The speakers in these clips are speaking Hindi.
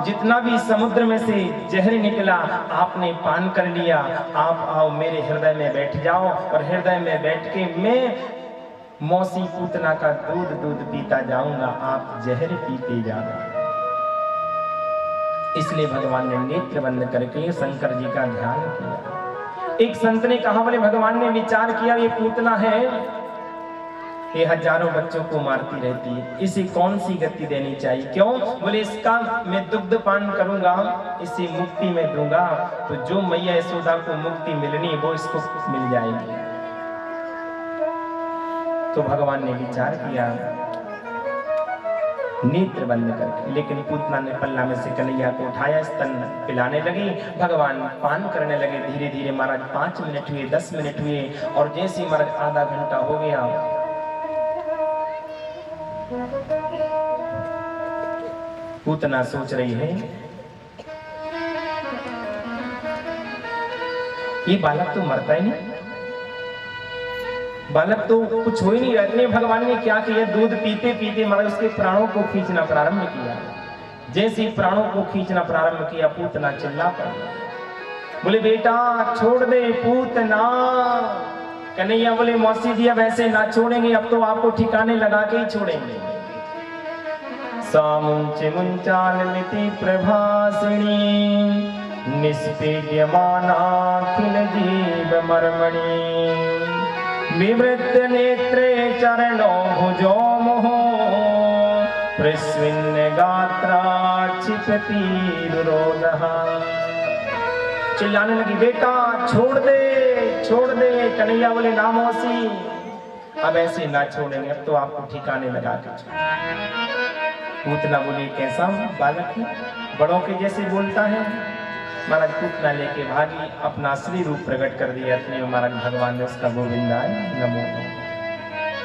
जितना भी समुद्र में से जहर निकला आपने पान कर लिया, आप आओ मेरे हृदय में बैठ जाओ और हृदय में बैठ के मैं मौसी पूतना का दूध पीता जाऊंगा, आप जहर पीते जाओ। इसलिए भगवान ने नेत्र बंद करके शंकर जी का ध्यान किया। एक संत ने कहा, बोले भगवान ने विचार किया ये पूतना है, ये हजारों बच्चों को मारती रहती है, इसे कौन सी गति देनी चाहिए? क्यों? बोले इसका मैं दुग्ध पान करूंगा, इसे मुक्ति में दूंगा, तो जो मैया यशोदा को मुक्ति मिलनी वो इसको मिल जाएगी। तो भगवान ने विचार किया नेत्र बंद करके, लेकिन पूतना ने पल्ला में से कन्हैया को उठाया, स्तन पिलाने लगी, भगवान पान करने लगे। धीरे धीरे महाराज 5 मिनट हुए, 10 मिनट हुए, और जैसे महाराज आधा घंटा हो गया, पूतना सोच रही है ये बालक तो मरता ही नहीं, बालक तो कुछ हो ही नहीं रहा। इतने भगवान ने क्या किया, दूध पीते पीते महाराज उसके प्राणों को खींचना प्रारंभ किया। जैसे प्राणों को खींचना प्रारंभ किया, पूतना चिल्ला पड़ा, बोले बेटा छोड़ दे पूतना। कन्हैया बोले मौसी जी अब ऐसे ना छोड़ेंगे, अब तो आपको ठिकाने लगा के ही छोड़ेंगे। सामुंच मुंचालमिति प्रभासिणी निष्पीड्यमानाखिल जीव मर्मणि विवृत्य नेत्रे चरणों भुजो मोहो प्रस्विन्न गात्रा क्षिपति रुरोधः। चिल्लाने लगी बेटा छोड़ दे छोड़ दे। कन्हैया बोले ना मौसी अब ऐसे ना छोड़ेंगे, अब तो आपको ठिकाने लगा के छोड़ेंगे। पूतना बोली कैसा बालक है, बड़ों के जैसे बोलता है। महाराज पूतना लेके भागी, अपना असली रूप प्रकट कर दिया। इतने महाराज भगवान ने उसका गोविंदाय नमो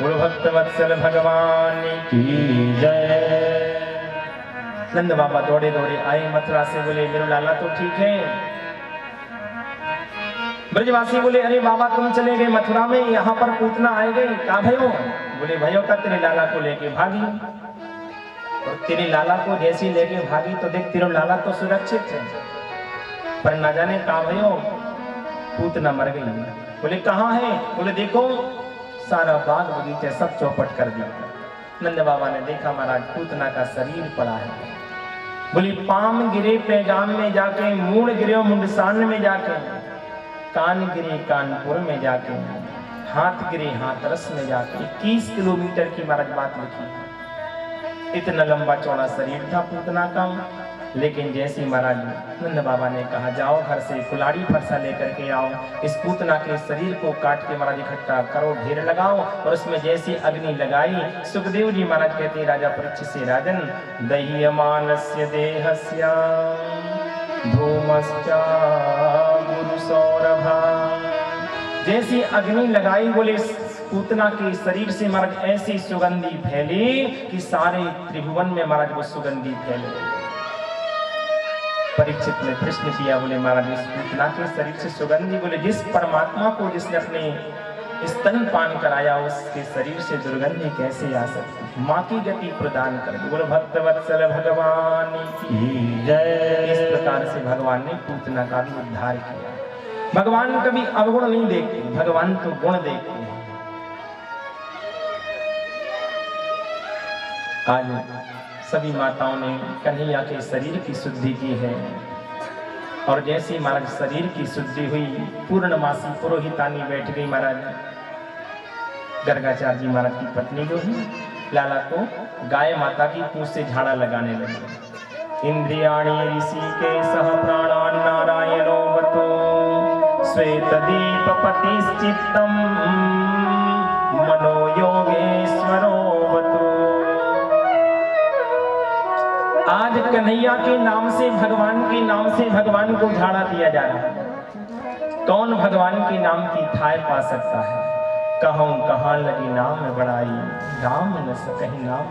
बोलो भक्त वत्सल भगवान की जय। नंद बाबा दौड़े दौड़े आए मथुरा से, बोले मेरा लाला तो ठीक है। ब्रजवासी बोले अरे बाबा तुम चले गए मथुरा में, यहाँ पर पूतना आए गए, कहा भयो? बोले भयो का तेरे लाला को लेके भागी। और तेरे लाला को जैसी लेके भागी तो देख तेरा लाला तो सुरक्षित है, पर न जाने कहा भयो पूतना मर गई। बोले कहाँ है? बोले देखो सारा बाग बगीचा सब चौपट कर दिया। नंद बाबा ने देखा महाराज पूतना का शरीर पड़ा है। बोली पाम गिरे पैगाम में जाके, मूड़ गिरे मुंडसान में जाके, कान गिरे कानपुर में जाके, हाथ गिरे हाथरस में जाके। 21 किलोमीटर की महाराज बात लिखी। इतना लंबा चौड़ा शरीर था पूतना का, लेकिन जैसे महाराज नंद बाबा ने कहा जाओ घर से कुलाड़ी फरसा लेकर के आओ, इस पूतना के शरीर को काट के महाराज इकट्ठा करो, ढेर लगाओ। और उसमें जैसी अग्नि लगाई, सुखदेव जी महाराज कहते राजा परीक्षित से राजन दह्यमानस्य देहस्य धूमश्चा गुरु सौरभा। जैसी अग्नि लगाई, बोले पूतना के शरीर से महाराज ऐसी सुगंधी फैली कि सारे त्रिभुवन में महाराज वो सुगंधी फैले। परीक्षित ने प्रश्न किया, बोले महाराज इस पूतना के शरीर से सुगंधी, बोले जिस परमात्मा को जिसने अपने स्तन पान कराया उसके शरीर से दुर्गंधी कैसे आ सकती? माँ की गति प्रदान कर दी। बोले भक्त वत्सल भगवान की जय। इस प्रकार से भगवान ने पूतना का भी उद्धार किया। भगवान कभी अवगुण नहीं देखते, भगवान तो गुण देखते हैं। आज सभी माताओं ने कन्हैया के शरीर की शुद्धि की है, और जैसे महाराज शरीर की शुद्धि हुई, पूर्णमासी पुरोहितानी बैठ गई। महाराज गर्गाचार्य जी महाराज की पत्नी जो है लाला को गाय माता की पूंछ से झाड़ा लगाने लगे। इंद्रियाणि ऋषि के सह प्राणान नारायणो वतो श्वेत दीप पतिश्चित्तम मनो योगेश्वरो वतो। आज कन्हैया के नाम से, भगवान के नाम से भगवान को झाड़ा दिया जा रहा है। कौन भगवान के नाम की थाय पा सकता है? कहूं कहां लगी नाम बड़ाई, राम न सकहि नाम।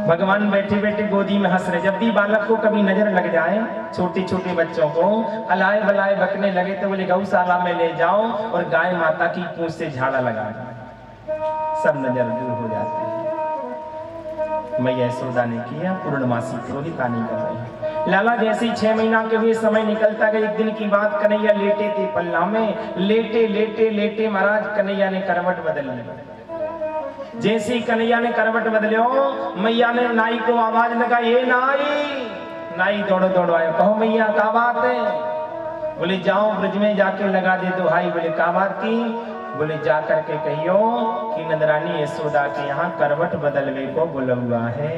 भगवान बैठे बैठे गोदी में हंस रहे। जब भी बालक को कभी नजर लग जाए, छोटे छोटे बच्चों को अलाए बलाए बकने लगे, तो बोले गौशाला में ले जाओ और गाय माता की पूंछ से झाड़ा लगा, सब नजर दूर हो जाते हैं। मैया यशोदा ने किया, पूर्णमासी पुरोहित आने कर रहे हैं। लाला जैसे ही 6 महीना के हुए समय निकलता गया। एक दिन की बात, कन्हैया लेटे थे पल्ला में, लेटे लेटे लेटे महाराज कन्हैया ने करवट बदल ली। जैसे ही कन्हैया ने करवट बदलो, मैया ने नाई को आवाज लगा, ये नाई। नाई दौड़ो दौड़ो आए, कहो मैया क्या बात है? बोले जाओ ब्रज में जाके लगा दे दो भाई। बोले क्या बात की? बोले जा करके कहियो कि नंदरानी यशोदा के यहाँ करवट बदलवे को बोला हुआ है।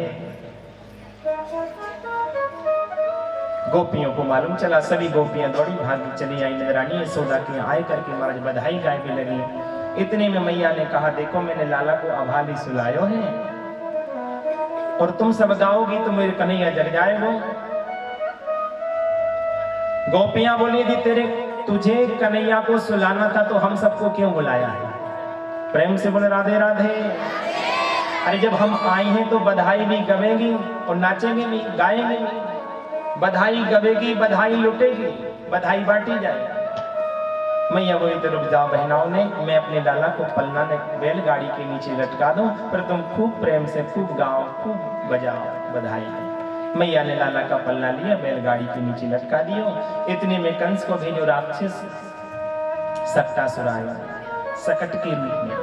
गोपियों को मालूम चला, सभी गोपियां दौड़ी भागी चली आई। नंदरानी यशोदा के आए करके महाराज बधाई गायने लगी। इतने में मैया ने कहा, देखो मैंने लाला को अभाली सुलायो है और तुम सब गाओगी तो मेरे कन्हैया जग जाएगा। गोपियां बोली, दी तेरे तुझे कन्हैया को सुलाना था तो हम सबको क्यों बुलाया है? प्रेम से बोले राधे राधे। अरे जब हम आए हैं तो बधाई भी गवेगी और नाचेंगे भी, गाएंगे भी। बधाई गवेगी, बधाई लुटेगी, बधाई बांटी जाएगी। मैया बोली तो रुक जाओ बहनाओं ने, मैं अपने लाला को पलना ने बैलगाड़ी के नीचे लटका दूं, पर तुम खूब प्रेम से खूब गाओ, खूब बजाओ बधाई। मैया ने लाला का पलना लिया, बैलगाड़ी के नीचे लटका दियो। इतने में कंस को भेजो राक्षस सक्टासुर आया सकट के रूप में।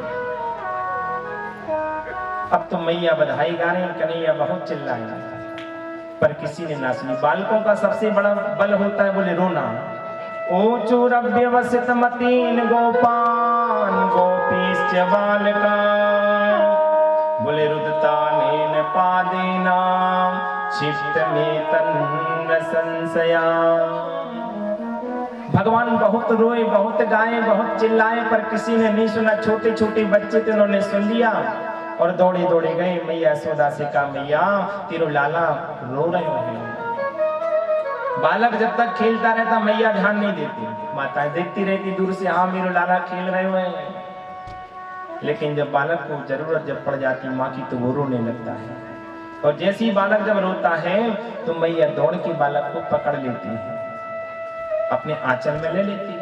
अब तो मैया बधाई गा रहे, कन्हैया बहुत चिल्लाया पर किसी ने ना सुनी। बालकों का सबसे बड़ा बल होता है बोले रोना। ऊचुरव्यवसित मतीन गोपान गोपीश्च बालका, बोले रुदतानेन पादेना क्षिप्त में तन्न संशया। भगवान बहुत रोए, बहुत गाए, बहुत चिल्लाए पर किसी ने नहीं सुना। छोटे छोटे बच्चे थे, उन्होंने सुन लिया और दौड़े दौड़े गए। मैया यशोदा से कहा, मैया तेरो लाला रो रहे हैं। बालक जब तक खेलता रहता मैया ध्यान नहीं देती, माता देखती रहती दूर से, हाँ मेरो लाला खेल रहे हुए हैं। लेकिन जब बालक को जरूरत जब पड़ जाती माँ की तो वो रोने लगता है। और जैसे ही बालक जब रोता है तो मैया दौड़ के बालक को पकड़ लेती है, अपने आंचल में ले लेती है।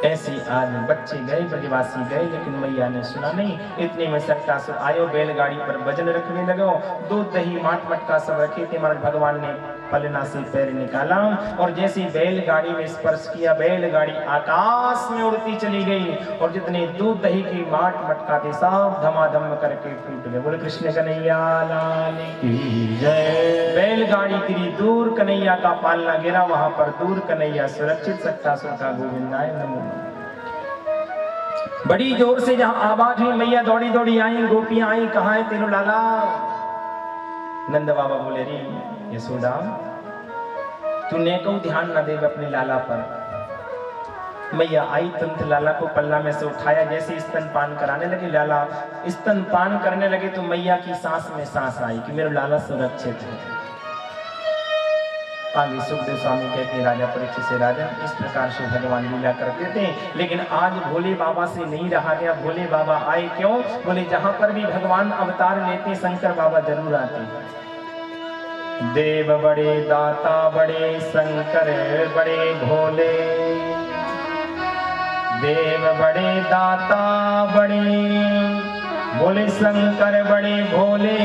ऐसी आज बच्चे गए, ब्रजवासी गए, लेकिन मैया ने सुना नहीं। इतने में सक्टासुर आयो, बैलगाड़ी पर वजन रखने लगो। दूध दही माट मटका सब रखे थे। महाराज भगवान ने पलना से पैर निकाला और जैसे बैलगाड़ी में स्पर्श किया, बैलगाड़ी आकाश में उड़ती चली गई और जितने दूध दही की माट मटका थे सब धमाधम करके फूट गए। बोले कृष्ण कन्हैया लाल की जय। बैलगाड़ी गिरी दूर, कन्हैया का पालना गिरा वहां पर दूर, कन्हैया सुरक्षित। सक्टासुर का गोविंदाय नमो। बड़ी जोर से जहां आवाज हुई मैया दौड़ी दौड़ी आई, गोपियां आई, कहाँ है तेरो लाला? नंद बाबा बोले, रे यशोदा तूने को ध्यान न दे अपने लाला पर। मैया आई, तुरंत लाला को पल्ला में से उठाया। जैसे स्तनपान कराने लगे, लाला स्तनपान करने लगे तो मैया की सांस में सांस आई कि मेरा लाला सुरक्षित है। आगे सुखदेव स्वामी कहते हैं, राजा परीक्षित से राजा इस प्रकार से भगवान लीला करते थे। लेकिन आज भोले बाबा से नहीं रहा गया। भोले बाबा आए क्यों? बोले जहां पर भी भगवान अवतार लेते शंकर बाबा जरूर आते। देव बड़े दाता बड़े, शंकर बड़े भोले। देव बड़े दाता बड़े, बोले शंकर बड़े भोले।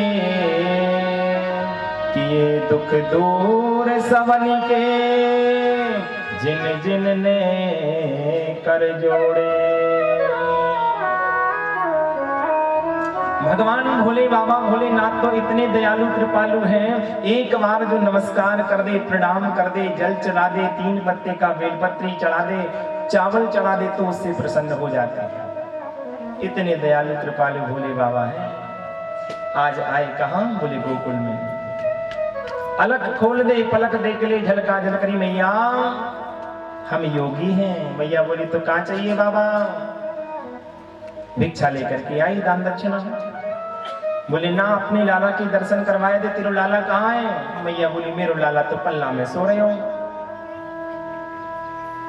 किए दुख दूर सबन के, जिन जिन ने कर जोड़े। भगवान भोले बाबा भोलेनाथ तो इतने दयालु कृपालु हैं, एक बार जो नमस्कार कर दे, प्रणाम कर दे, जल चढ़ा दे, 3 पत्ते का बेलपत्री चढ़ा दे, चावल चढ़ा दे तो उससे प्रसन्न हो जाता है। इतने दयालु कृपालु भोले बाबा हैं। आज आए कहाँ? बोले गोकुल में। अलग खोल दे, पलक देख ले, झलका झलकरी मैया हम योगी हैं। मैया बोली तो कहाँ चाहिए बाबा? भिक्षा लेकर के आई, दान दक्षिणा। बोले ना अपने लाला के दर्शन करवाए दे, तेरो लाला कहाँ है? मैया बोली मेरो लाला तो पल्ला में सो रहे हो।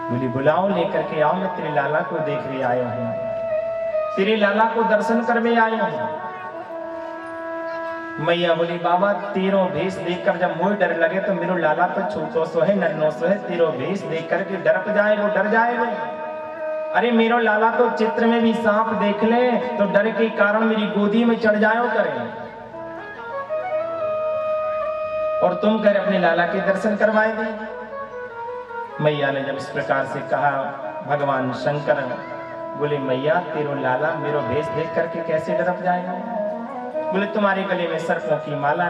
बोली बुलाओ, लेकर के आओ, मैं तेरे लाला को देख रहे आया हूं, तेरे लाला को दर्शन करने आया हूं। मैया बोली बाबा तेरो भेष देखकर जब मुझे डर लगे तो मेरो लाला तो छोटो सो है, नन्नो सो है, तेरो भेष देख करके डर जाएगा, डर जाएगा। अरे मेरो लाला तो चित्र में भी सांप देख ले तो डर के कारण मेरी गोदी में चढ़ जायो करे, और तुम कर अपने लाला के दर्शन करवाए दे। मैया ने जब इस प्रकार से कहा, भगवान शंकर बोले, मैया तेरो लाला मेरो भेष देख करके कैसे डरप जाएगा? बोले, तुम्हारे गले में सर्पों की माला,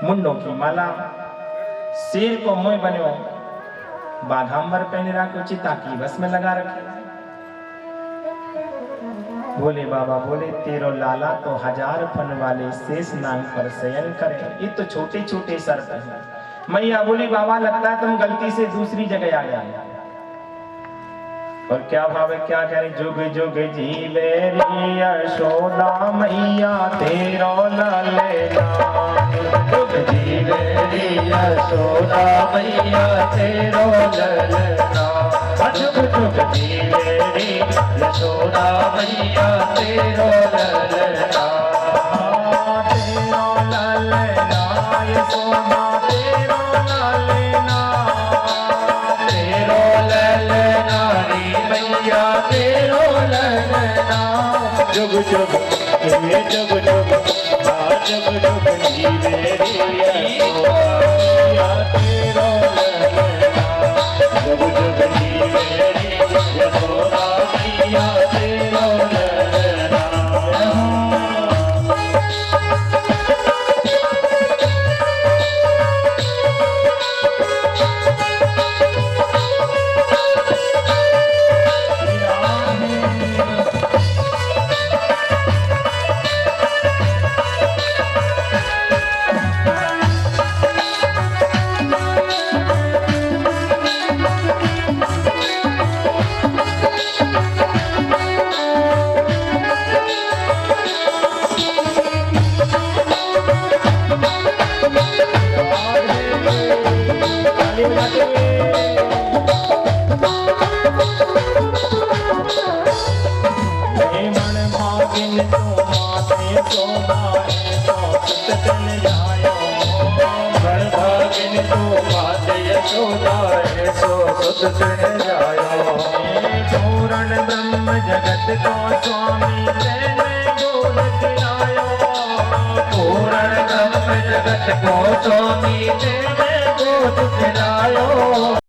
मुंडों की माला, शेर को मुंह बनो, बाघांबर पहने रखो, चिता की बस में लगा रखे। बोले बाबा, बोले तेरो लाला तो 1000 फन वाले शेष नाग पर शयन करे, ये तो छोटे छोटे सर्प हैं। मैया बोली, बाबा लगता है तुम गलती से दूसरी जगह आ गए। और क्या भाव है, क्या कह रहे, जुग जुग जीवे री यशोदा मैया तेरो ललना, जुग जीवे री यशोदा मैया तेरो ललना, जुग जुग जीवे री यशोदा मैया तेरो ललना, तेरो ललना यशोदा तेरो ललना, तेरो ललना मैया तेरो ललना, जुग जुग ये जुग जुग जुग जुग जीवे री यशोदा तेरो ललना, जुग जुग जीवे री यशोदा मैया तेरो ललना। पूर्ण ब्रह्म जगत को स्वामी तेने गोद खिलायो, पूर्ण ब्रह्म जगत को स्वामी तेने गोद खिलायो।